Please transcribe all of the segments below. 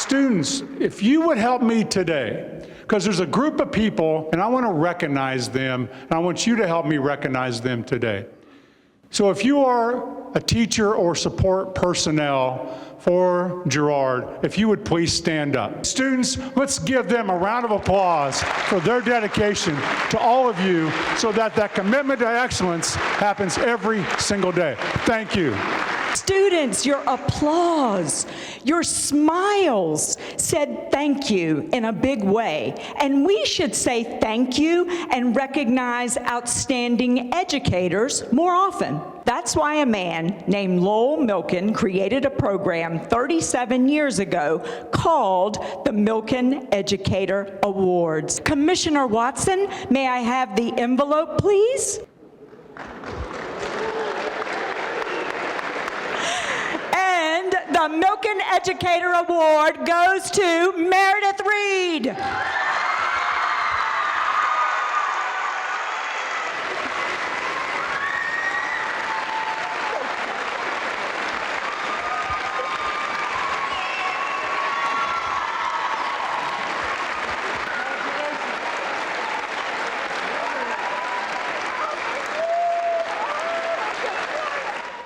Students, if you would help me today, because there's a group of people, and I want to recognize them, and I want you to help me recognize them today. So if you are a teacher or support personnel for Girard, if you would please stand up. Students, let's give them a round of applause for their dedication to all of you so that that commitment to excellence happens every single day. Thank you. Students, your applause, your smiles said thank you in a big way. And we should say thank you and recognize outstanding educators more often. That's why a man named Lowell Milken created a program 37 years ago called the Milken Educator Awards. Commissioner Watson, may I have the envelope, please? And the Milken Educator Award goes to Meredith Reid.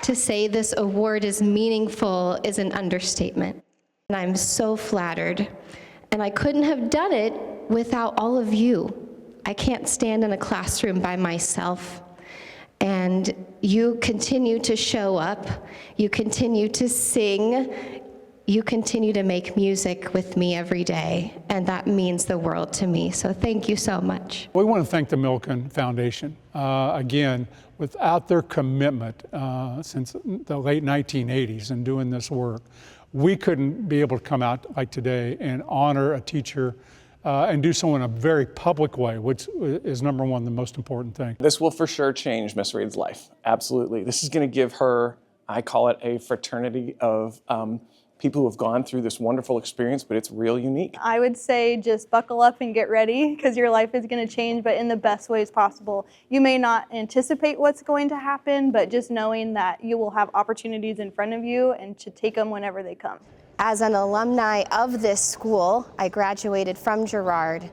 To say this award is meaningful is an understatement. And I'm so flattered. And I couldn't have done it without all of you. I can't stand in a classroom by myself. And you continue to show up. You continue to sing. You continue to make music with me every day. And that means the world to me. So thank you so much. We want to thank the Milken Foundation. Again, without their commitment since the late 1980s in doing this work, we couldn't be able to come out like today and honor a teacher and do so in a very public way, which is number one, the most important thing. This will for sure change Miss Reid's life, absolutely. This is going to give her, I call it a fraternity of people who have gone through this wonderful experience, but it's real unique. I would say just buckle up and get ready because your life is going to change, but in the best ways possible. You may not anticipate what's going to happen, but just knowing that you will have opportunities in front of you and to take them whenever they come. As an alumni of this school, I graduated from Girard,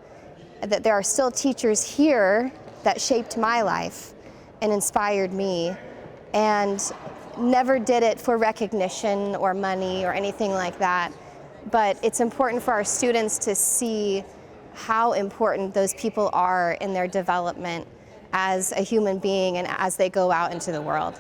that there are still teachers here that shaped my life and inspired me, and never did it for recognition or money or anything like that. But it's important for our students to see how important those people are in their development as a human being and as they go out into the world.